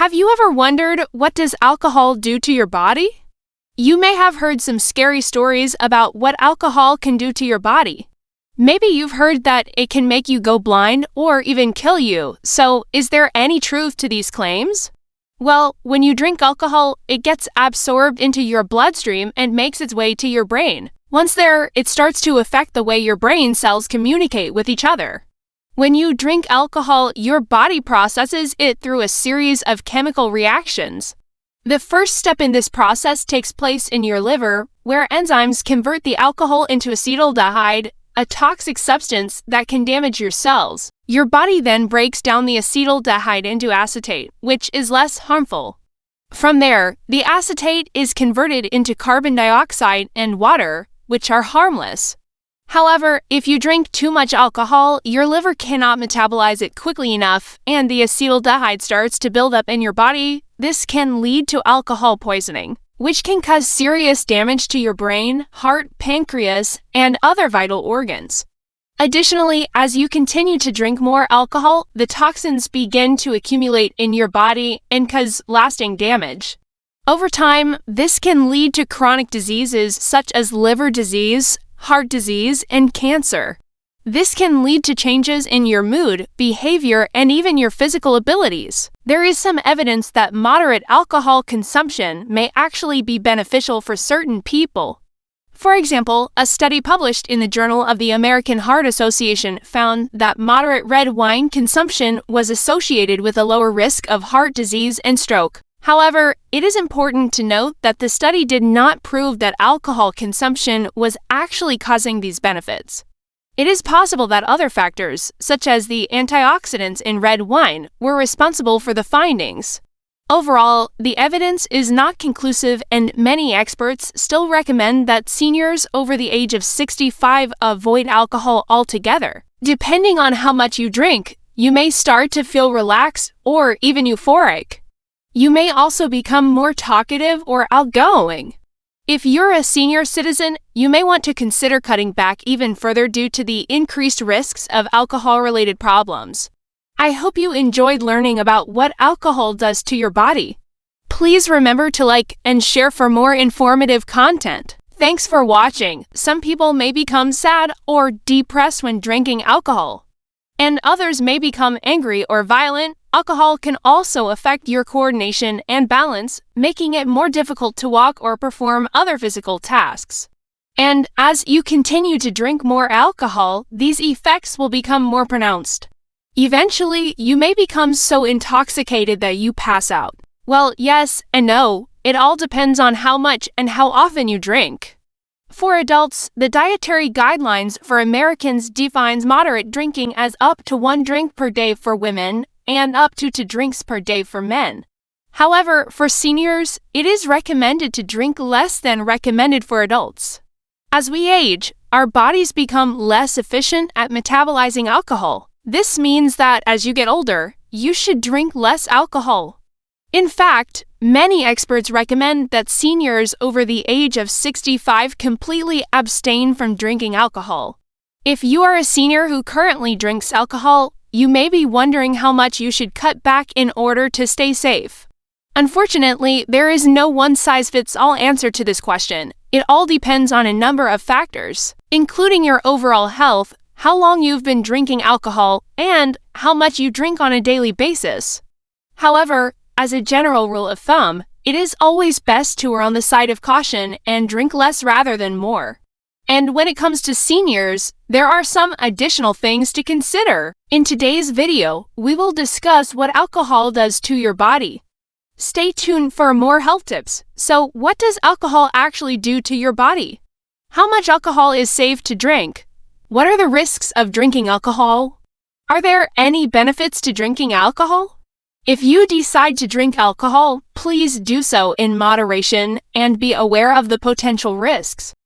Have you ever wondered, what does alcohol do to your body? You may have heard some scary stories about what alcohol can do to your body. Maybe you've heard that it can make you go blind or even kill you. So, is there any truth to these claims? Well, when you drink alcohol, it gets absorbed into your bloodstream and makes its way to your brain. Once there, it starts to affect the way your brain cells communicate with each other. When you drink alcohol, your body processes it through a series of chemical reactions. The first step in this process takes place in your liver, where enzymes convert the alcohol into acetaldehyde, a toxic substance that can damage your cells. Your body then breaks down the acetaldehyde into acetate, which is less harmful. From there, the acetate is converted into carbon dioxide and water, which are harmless. However, if you drink too much alcohol, your liver cannot metabolize it quickly enough, and the acetaldehyde starts to build up in your body. This can lead to alcohol poisoning, which can cause serious damage to your brain, heart, pancreas, and other vital organs. Additionally, as you continue to drink more alcohol, the toxins begin to accumulate in your body and cause lasting damage. Over time, this can lead to chronic diseases such as liver disease, heart disease, and cancer. This can lead to changes in your mood, behavior, and even your physical abilities. There is some evidence that moderate alcohol consumption may actually be beneficial for certain people. For example, a study published in the Journal of the American Heart Association found that moderate red wine consumption was associated with a lower risk of heart disease and stroke. However, it is important to note that the study did not prove that alcohol consumption was actually causing these benefits. It is possible that other factors, such as the antioxidants in red wine, were responsible for the findings. Overall, the evidence is not conclusive, and many experts still recommend that seniors over the age of 65 avoid alcohol altogether. Depending on how much you drink, you may start to feel relaxed or even euphoric. You may also become more talkative or outgoing. If you're a senior citizen, you may want to consider cutting back even further due to the increased risks of alcohol-related problems. I hope you enjoyed learning about what alcohol does to your body. Please remember to like and share for more informative content. Thanks for watching. Some people may become sad or depressed when drinking alcohol, and others may become angry or violent. Alcohol can also affect your coordination and balance, making it more difficult to walk or perform other physical tasks. And as you continue to drink more alcohol, these effects will become more pronounced. Eventually, you may become so intoxicated that you pass out. Well, yes and no. It all depends on how much and how often you drink. For adults, the Dietary Guidelines for Americans defines moderate drinking as up to 1 drink per day for women and up to 2 drinks per day for men. However, for seniors, it is recommended to drink less than recommended for adults. As we age, our bodies become less efficient at metabolizing alcohol. This means that as you get older, you should drink less alcohol. In fact, many experts recommend that seniors over the age of 65 completely abstain from drinking alcohol. If you are a senior who currently drinks alcohol, you may be wondering how much you should cut back in order to stay safe. Unfortunately, there is no one-size-fits-all answer to this question. It all depends on a number of factors, including your overall health, how long you've been drinking alcohol, and how much you drink on a daily basis. However, as a general rule of thumb, it is always best to err on the side of caution and drink less rather than more. And when it comes to seniors, there are some additional things to consider. In today's video, we will discuss what alcohol does to your body. Stay tuned for more health tips. So, what does alcohol actually do to your body? How much alcohol is safe to drink? What are the risks of drinking alcohol? Are there any benefits to drinking alcohol? If you decide to drink alcohol, please do so in moderation and be aware of the potential risks.